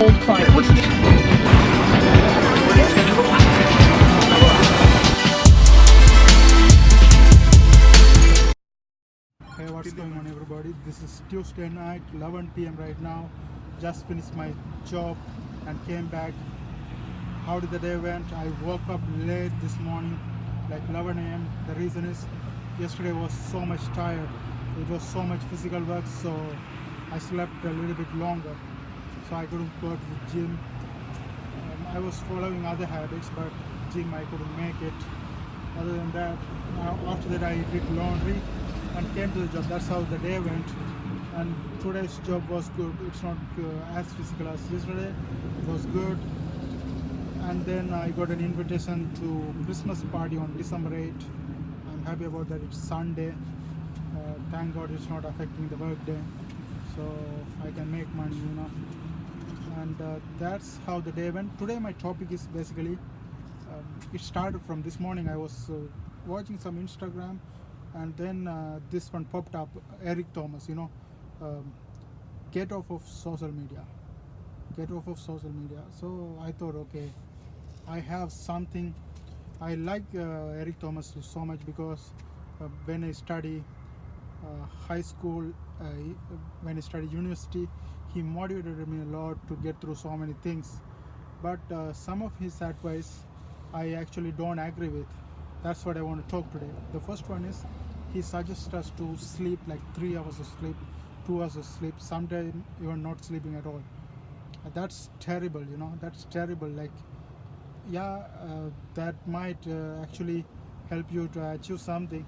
Hold fire. Hey, what's going on, everybody? This is Tuesday night, 11 p.m. right now. Just finished my job and came back. How did the day went? I woke up late this morning, like 11 a.m. The reason is yesterday was so much tired. It was so much physical work, so I slept a little bit longer. So I couldn't go to the gym. I was following other habits, but gym I couldn't make it. Other than that, after that I did laundry and came to the job. That's how the day went. And today's job was good. It's not as physical as yesterday. It was good. And then I got an invitation to Christmas party on December 8th. I'm happy about that. It's Sunday. Thank God it's not affecting the work day, so I can make money. And that's how the day went. Today my topic is basically, it started from this morning. I was watching some Instagram, and then this one popped up. Eric Thomas, um, get off of social media. Get off of social media. So I thought, okay, I have something. I like Eric Thomas so much because when I study high school, when I studied university, he motivated me a lot to get through so many things. But some of his advice I actually don't agree with. That's what I want to talk today. The first one is, he suggests us to sleep like 3 hours of sleep, 2 hours of sleep. Sometimes you are not sleeping at all. That's terrible. That's terrible. Like, yeah, that might actually help you to achieve something.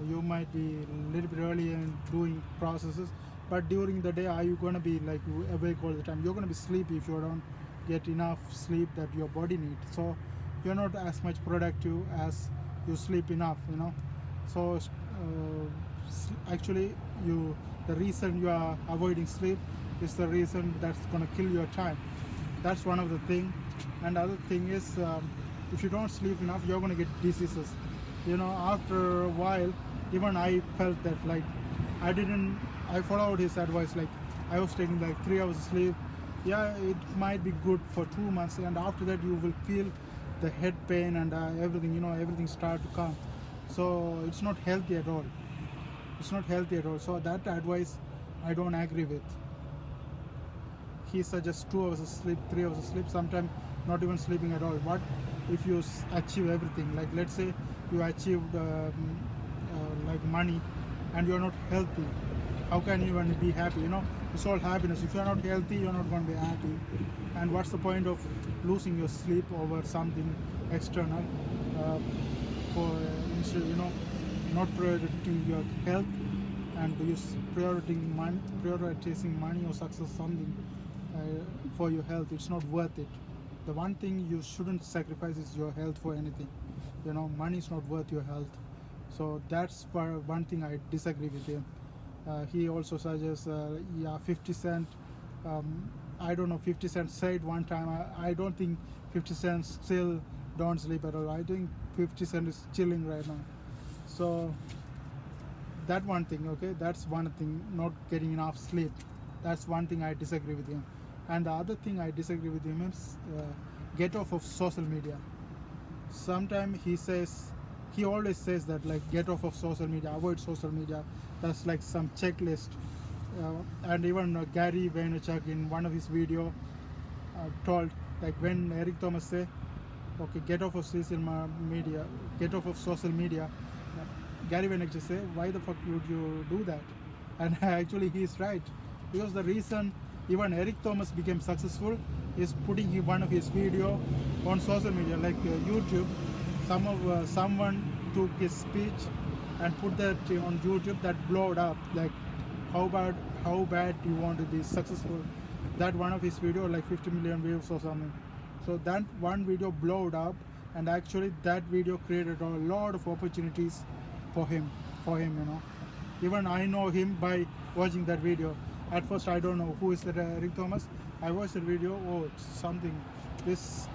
You might be a little bit early in doing processes, but during the day, are you going to be like awake all the time? You're going to be sleepy if you don't get enough sleep that your body needs. So you're not as much productive as you sleep enough. So actually, the reason you are avoiding sleep is the reason that's going to kill your time. That's one of the thing. And the other thing is, if you don't sleep enough, you're going to get diseases. After a while, even I felt that, like, I followed his advice. Like, I was taking like 3 hours of sleep. Yeah, it might be good for 2 months, and after that you will feel the head pain and everything start to come. So it's not healthy at all. It's not healthy at all. So that advice I don't agree with. He suggests 2 hours of sleep, 3 hours of sleep, sometimes not even sleeping at all. What if you achieve everything? Like, let's say you achieved like money, and you're not healthy. How can you even be happy? It's all happiness. If you're not healthy, you're not going to be happy. And what's the point of losing your sleep over something external for instead, not prioritizing your health, and you prioritizing money or success, something for your health? It's not worth it. The one thing you shouldn't sacrifice is your health for anything. Money is not worth your health. So that's one thing I disagree with him. He also suggests, 50 Cent. I don't know, 50 Cent said one time, I don't think 50 Cent still don't sleep at all. I think 50 Cent is chilling right now. So that one thing, okay, that's one thing, not getting enough sleep. That's one thing I disagree with him. And the other thing I disagree with him is, get off of social media. Sometimes he always says that, like, get off of social media, avoid social media. That's like some checklist. And even Gary Vaynerchuk in one of his video told, like, when Eric Thomas say, okay, get off of social media, get off of social media, Gary Vaynerchuk say, why the fuck would you do that? And actually he's right, because the reason even Eric Thomas became successful is putting one of his video on social media, like YouTube. Someone took his speech and put that on YouTube. That blowed up. Like, how bad you want to be successful? That one of his video, like 50 million views or something. So that one video blowed up, and actually that video created a lot of opportunities for him. Even I know him by watching that video. At first I don't know who is that Eric Thomas. I watched the video. Oh, it's something. This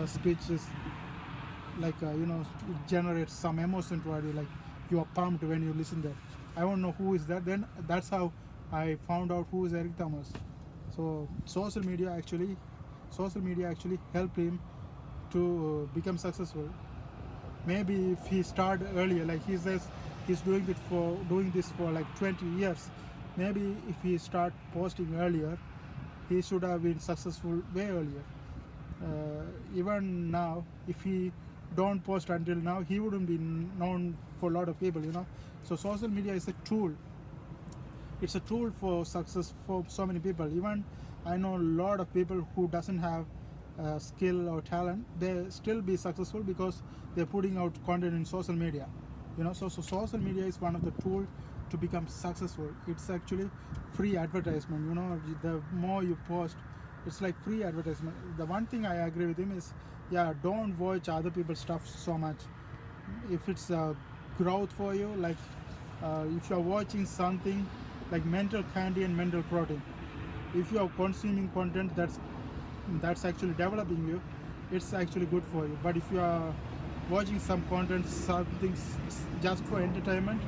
speech is like, it generates some emotion toward you. Like, you are pumped when you listen that. I don't know who is that. Then that's how I found out who is Eric Thomas. So social media actually helped him to become successful. Maybe if he started earlier, like he says he's doing this for like 20 years, maybe if he start posting earlier, he should have been successful way earlier. Even now, if he don't post until now, he wouldn't be known for a lot of people, So social media is a tool. It's a tool for success for so many people. Even I know a lot of people who doesn't have skill or talent, they still be successful because they're putting out content in social media. So social media is one of the tools to become successful. It's actually free advertisement. The more you post, it's like free advertisement. The one thing I agree with him is, don't watch other people's stuff so much. If it's growth for you, like if you're watching something like mental candy and mental protein, if you're consuming content that's actually developing you, it's actually good for you. But if you are watching some content, something just for entertainment,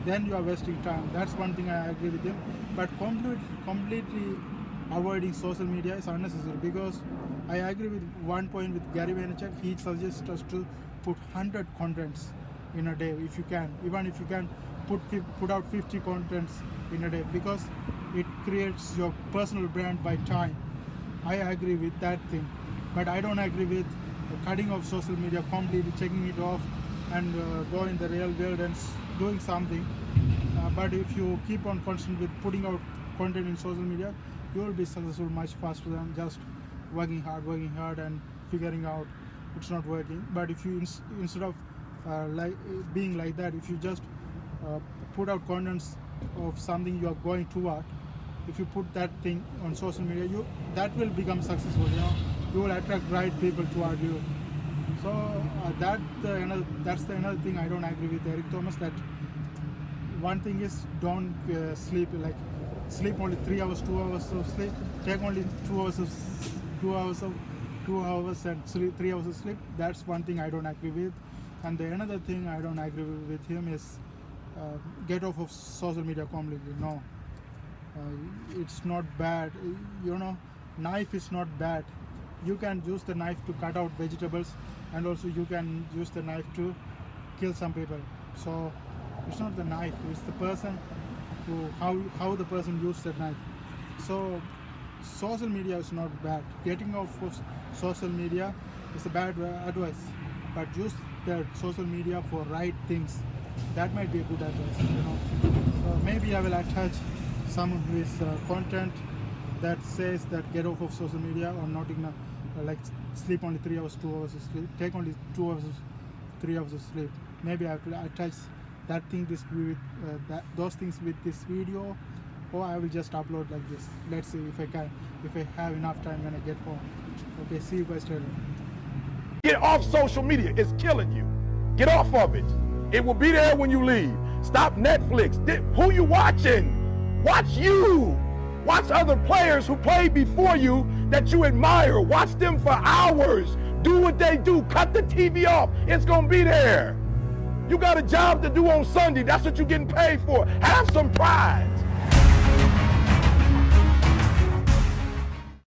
then you are wasting time. That's one thing I agree with him. But completely avoiding social media is unnecessary, because I agree with one point with Gary Vaynerchuk. He suggests us to put 100 contents in a day if you can. Even if you can put out 50 contents in a day, because it creates your personal brand by time. I agree with that thing, but I don't agree with cutting off social media completely, checking it off, and go in the real world and doing something. But if you keep on constant with putting out content in social media, you will be successful much faster than just working hard and figuring out it's not working. But if you instead of being like that, if you just put out contents of something you are going toward, if you put that thing on social media, that will become successful. You will attract right people toward you. So that's another thing I don't agree with Eric Thomas. That one thing is, don't sleep only 3 hours, 2 hours of sleep. Take only 2 hours and 3 hours of sleep. That's one thing I don't agree with. And the another thing I don't agree with him is get off of social media completely. No, it's not bad. Knife is not bad. You can use the knife to cut out vegetables, and also you can use the knife to kill some people. So it's not the knife, it's the person how the person used that knife. So social media is not bad. Getting off of social media is a bad advice, but use the social media for right things. That might be a good advice. So maybe I will attach some of his content that says that get off of social media, or not like sleep only 3 hours, 2 hours of sleep, take only 2 hours, 3 hours of sleep. Maybe I will attach that thing those things with this video, or I will just upload like this. Let's see if I have enough time when I get home. Okay, see you guys later. Get off social media. It's killing you. Get off of it. It will be there when you leave. Stop Netflix. Who you watching? Watch you. Watch other players who played before you that you admire. Watch them for hours. Do what they do. Cut the TV off. It's going to be there. You got a job to do on Sunday. That's what you're getting paid for. Have some pride.